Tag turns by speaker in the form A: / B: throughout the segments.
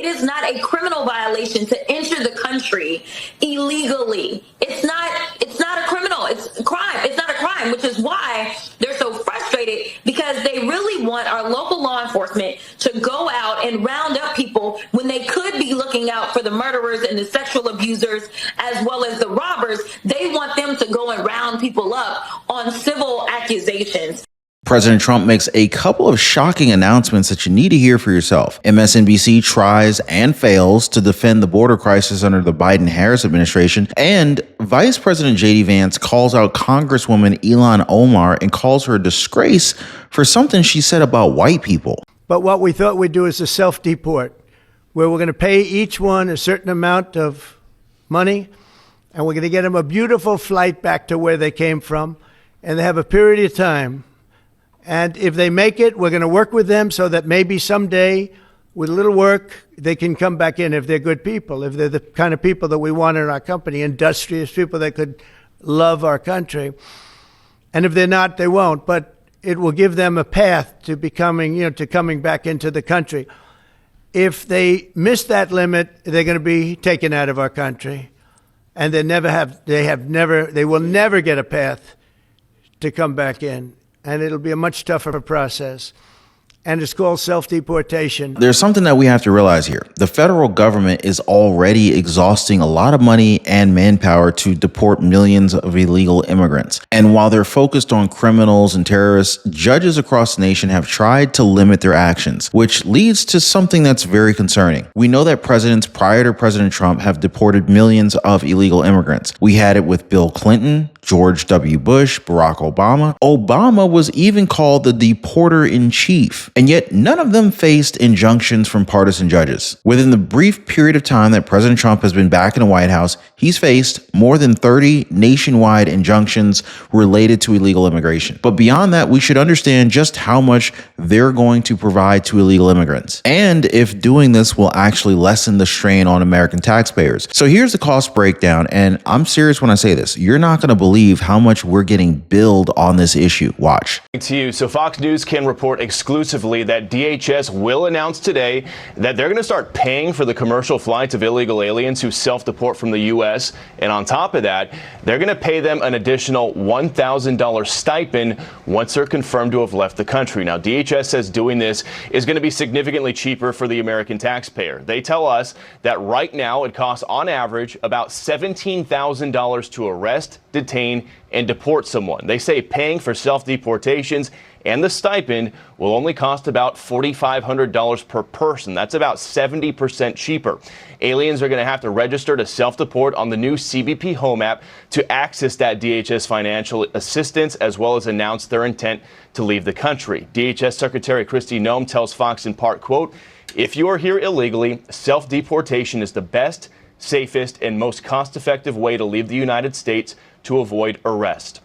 A: It is not a criminal violation to enter the country illegally. It's not a criminal. It's a crime. It's not a crime, which is why they're so frustrated, because they really want our local law enforcement to go out and round up people when they could be looking out for the murderers and the sexual abusers as well as the robbers. They want them to go and round people up on civil accusations.
B: President Trump makes a couple of shocking announcements that you need to hear for yourself. MSNBC tries and fails to defend the border crisis under the Biden-Harris administration, and Vice President JD Vance calls out Congresswoman Ilhan Omar and calls her a disgrace for something she said about white people.
C: But what we thought we'd do is a self-deport, where we're going to pay each one a certain amount of money, and we're going to get them a beautiful flight back to where they came from, and they have a period of time. And if they make it, we're going to work with them so that maybe someday, with a little work, they can come back in if they're good people, if they're the kind of people that we want in our company, industrious people that could love our country. And if they're not, they won't. But it will give them a path to becoming, to coming back into the country. If they miss that limit, they're going to be taken out of our country. And they will never get a path to come back in. And it'll be a much tougher process. And it's called self-deportation.
B: There's something that we have to realize here. The federal government is already exhausting a lot of money and manpower to deport millions of illegal immigrants. And while they're focused on criminals and terrorists, judges across the nation have tried to limit their actions, which leads to something that's very concerning. We know that presidents prior to President Trump have deported millions of illegal immigrants. We had it with Bill Clinton, George W. Bush, Barack Obama. Obama was even called the deporter-in-chief, and yet none of them faced injunctions from partisan judges. Within the brief period of time that President Trump has been back in the White House, he's faced more than 30 nationwide injunctions related to illegal immigration. But beyond that, we should understand just how much they're going to provide to illegal immigrants, and if doing this will actually lessen the strain on American taxpayers. So here's the cost breakdown, and I'm serious when I say this. You're not going to believe how much we're getting billed on this issue. Watch.
D: To you. So Fox News can report exclusively that DHS will announce today that they're going to start paying for the commercial flights of illegal aliens who self-deport from the U.S. And on top of that, they're going to pay them an additional $1,000 stipend once they're confirmed to have left the country. Now, DHS says doing this is going to be significantly cheaper for the American taxpayer. They tell us that right now it costs on average about $17,000 to arrest, detain, and deport someone. They say paying for self-deportations and the stipend will only cost about $4,500 per person. That's about 70% cheaper. Aliens are going to have to register to self-deport on the new CBP Home app to access that DHS financial assistance, as well as announce their intent to leave the country. DHS Secretary Kristi Noem tells Fox in part, quote, "If you are here illegally, self-deportation is the best, safest, and most cost-effective way to leave the United States to avoid arrest."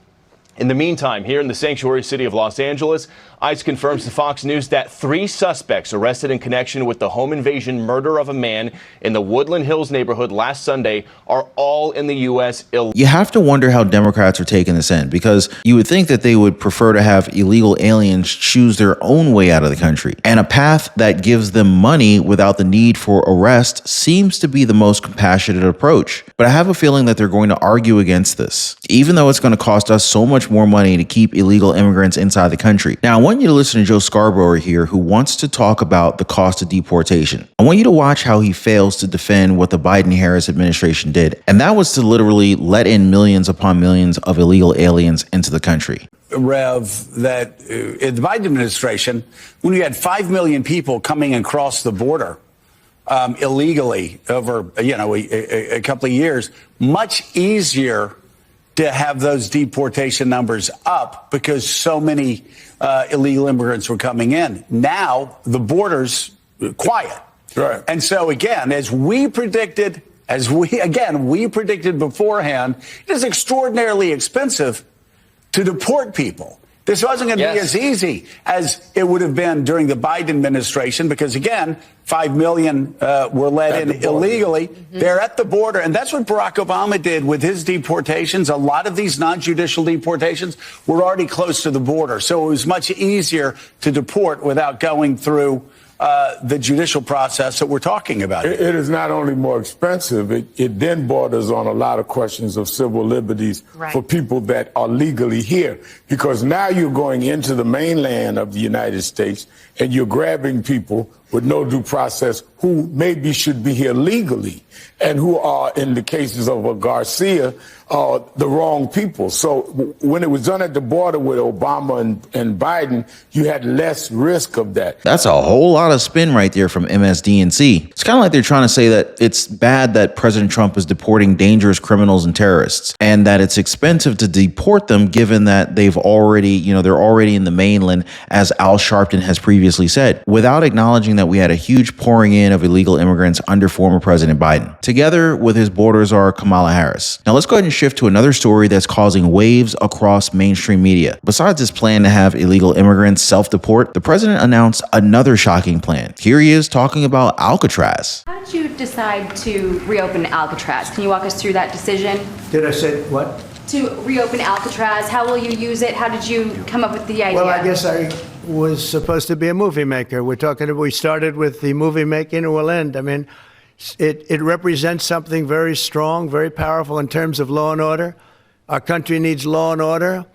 D: In the meantime, here in the sanctuary city of Los Angeles, ICE confirms to Fox News that 3 suspects arrested in connection with the home invasion murder of a man in the Woodland Hills neighborhood last Sunday are all in the U.S.
B: You have to wonder how Democrats are taking this in, because you would think that they would prefer to have illegal aliens choose their own way out of the country. And a path that gives them money without the need for arrest seems to be the most compassionate approach. But I have a feeling that they're going to argue against this, even though it's going to cost us so much more money to keep illegal immigrants inside the country. Now, I want you to listen to Joe Scarborough here, who wants to talk about the cost of deportation. I want you to watch how he fails to defend what the Biden-Harris administration did, and that was to literally let in millions upon millions of illegal aliens into the country.
E: Rev, that in the Biden administration, when you had 5 million people coming across the border illegally over a couple of years, much easier to have those deportation numbers up because so many illegal immigrants were coming in. Now the border's quiet.
F: Right.
E: And so again, as we predicted beforehand, it is extraordinarily expensive to deport people. This wasn't going to be as easy as it would have been during the Biden administration because, again, 5 million were let in illegally. Mm-hmm. They're at the border. And that's what Barack Obama did with his deportations. A lot of these non-judicial deportations were already close to the border. So it was much easier to deport without going through the judicial process that we're talking about.
F: It is not only more expensive, it then borders on a lot of questions of civil liberties for people that are legally here. Because now you're going into the mainland of the United States and you're grabbing people with no due process who maybe should be here legally and who are, in the cases of a Garcia, the wrong people. So when it was done at the border with Obama and Biden, you had less risk of that.
B: That's a whole lot of spin right there from MSDNC. It's kind of like they're trying to say that it's bad that President Trump is deporting dangerous criminals and terrorists, and that it's expensive to deport them given that they're already in the mainland, as Al Sharpton has previously said, without acknowledging that we had a huge pouring in of illegal immigrants under former President Biden. Together with his borders are Kamala Harris. Now let's go ahead and shift to another story that's causing waves across mainstream media. Besides his plan to have illegal immigrants self-deport, the president announced another shocking plan. Here he is talking about Alcatraz.
G: How did you decide to reopen Alcatraz? Can you walk us through that decision?
C: Did I say what?
G: To reopen Alcatraz, how will you use it? How did you come up with the idea?
C: Well, I guess I was supposed to be a movie maker. We started with the movie making and we'll end. I mean, it represents something very strong, very powerful in terms of law and order. Our country needs law and order.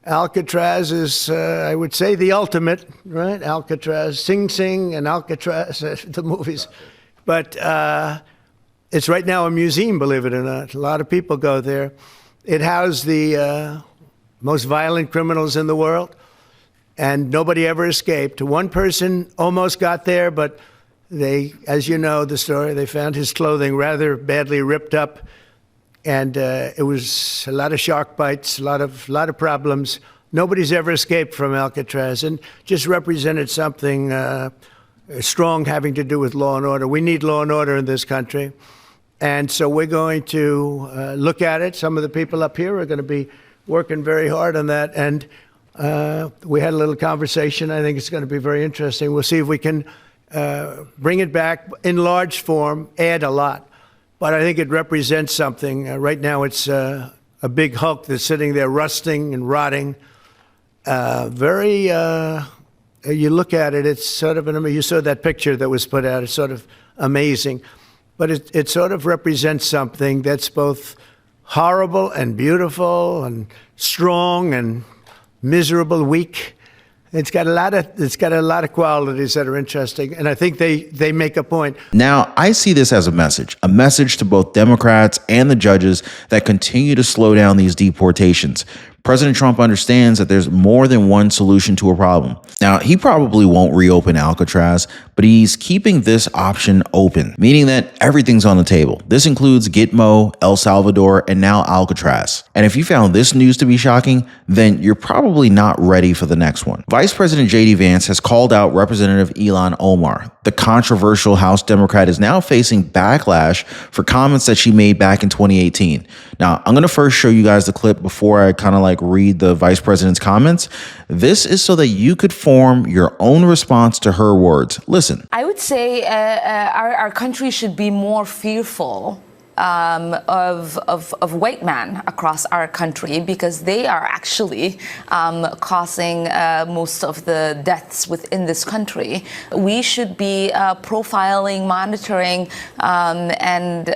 C: Alcatraz is, I would say, the ultimate, right? Alcatraz, Sing Sing and Alcatraz, the movies. But it's right now a museum, believe it or not. A lot of people go there. It housed the most violent criminals in the world, and nobody ever escaped. One person almost got there, but they, as you know the story, they found his clothing rather badly ripped up, and it was a lot of shark bites, a lot of problems. Nobody's ever escaped from Alcatraz, and just represented something strong having to do with law and order. We need law and order in this country. And so we're going to look at it. Some of the people up here are going to be working very hard on that. And we had a little conversation. I think it's going to be very interesting. We'll see if we can bring it back in large form, add a lot. But I think it represents something. Right now it's a big hulk that's sitting there rusting and rotting. You look at it, it's sort of, you saw that picture that was put out. It's sort of amazing. But it sort of represents something that's both horrible and beautiful and strong and miserable, weak. It's got a lot of qualities that are interesting, and I think they make a point.
B: Now, I see this as a message to both Democrats and the judges that continue to slow down these deportations. President Trump understands that there's more than one solution to a problem. Now, he probably won't reopen Alcatraz, but he's keeping this option open, meaning that everything's on the table. This includes Gitmo, El Salvador, and now Alcatraz. And if you found this news to be shocking, then you're probably not ready for the next one. Vice President JD Vance has called out Representative Ilhan Omar. The controversial House Democrat is now facing backlash for comments that she made back in 2018. Now, I'm going to first show you guys the clip before I kind of read the vice president's comments. This is so that you could form your own response to her words. Listen.
H: I would say our country should be more fearful of white men across our country, because they are actually causing most of the deaths within this country. We should be profiling, monitoring, and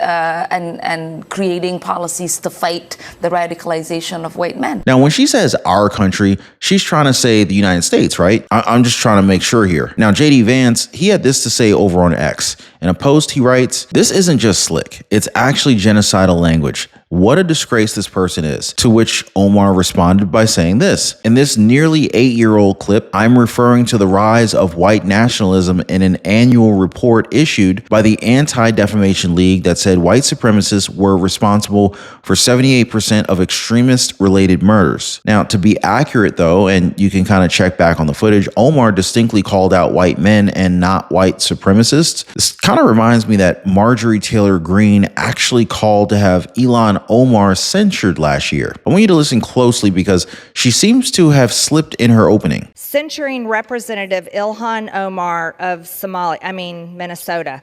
H: creating policies to fight the radicalization of white men.
B: Now, when she says our country, she's trying to say the United States, right? I'm just trying to make sure here. Now, JD Vance, he had this to say over on X. In a post, he writes, "This isn't just slick. It's actually genocidal language. What a disgrace this person is." To which Omar responded by saying this: "In this nearly 8-year-old clip, I'm referring to the rise of white nationalism in an annual report issued by the Anti-Defamation League that said white supremacists were responsible for 78% of extremist-related murders." Now, to be accurate though, and you can kind of check back on the footage, Omar distinctly called out white men and not white supremacists. This kind of reminds me that Marjorie Taylor Greene actually called to have Ilhan Omar censured last year. I want you to listen closely because she seems to have slipped in her opening.
I: Censuring Representative Ilhan Omar of Minnesota.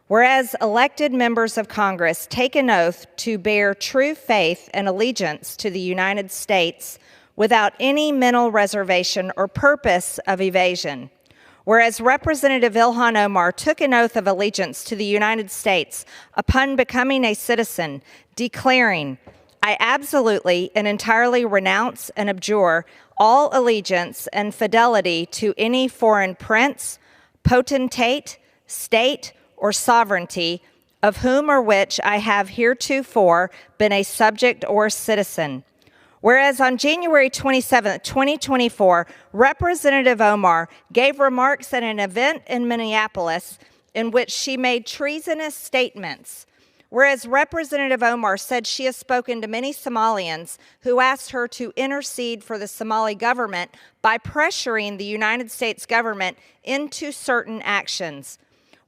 I: Whereas elected members of Congress take an oath to bear true faith and allegiance to the United States without any mental reservation or purpose of evasion. Whereas Representative Ilhan Omar took an oath of allegiance to the United States upon becoming a citizen, declaring, "I absolutely and entirely renounce and abjure all allegiance and fidelity to any foreign prince, potentate, state, or sovereignty, of whom or which I have heretofore been a subject or citizen." Whereas on January 27, 2024, Representative Omar gave remarks at an event in Minneapolis in which she made treasonous statements. Whereas Representative Omar said she has spoken to many Somalians who asked her to intercede for the Somali government by pressuring the United States government into certain actions.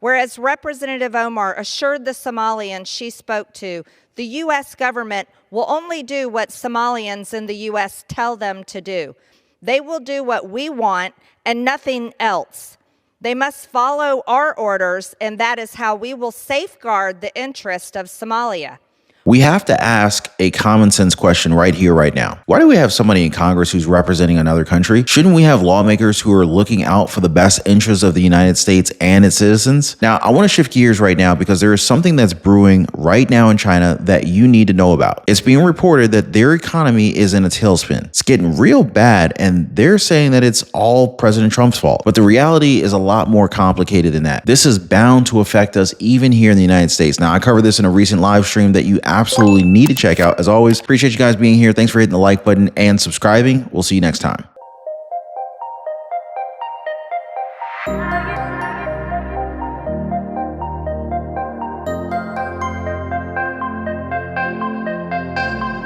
I: Whereas Representative Omar assured the Somalians she spoke to, the U.S. government will only do what Somalians in the U.S. tell them to do. They will do what we want and nothing else. They must follow our orders, and that is how we will safeguard the interest of Somalia.
B: We have to ask a common sense question right here, right now. Why do we have somebody in Congress who's representing another country? Shouldn't we have lawmakers who are looking out for the best interests of the United States and its citizens? Now, I want to shift gears right now because there is something that's brewing right now in China that you need to know about. It's being reported that their economy is in a tailspin. It's getting real bad, and they're saying that it's all President Trump's fault. But the reality is a lot more complicated than that. This is bound to affect us even here in the United States. Now, I covered this in a recent live stream that you absolutely need to check out. As always, appreciate you guys being here. Thanks for hitting the like button and subscribing. We'll see you next time.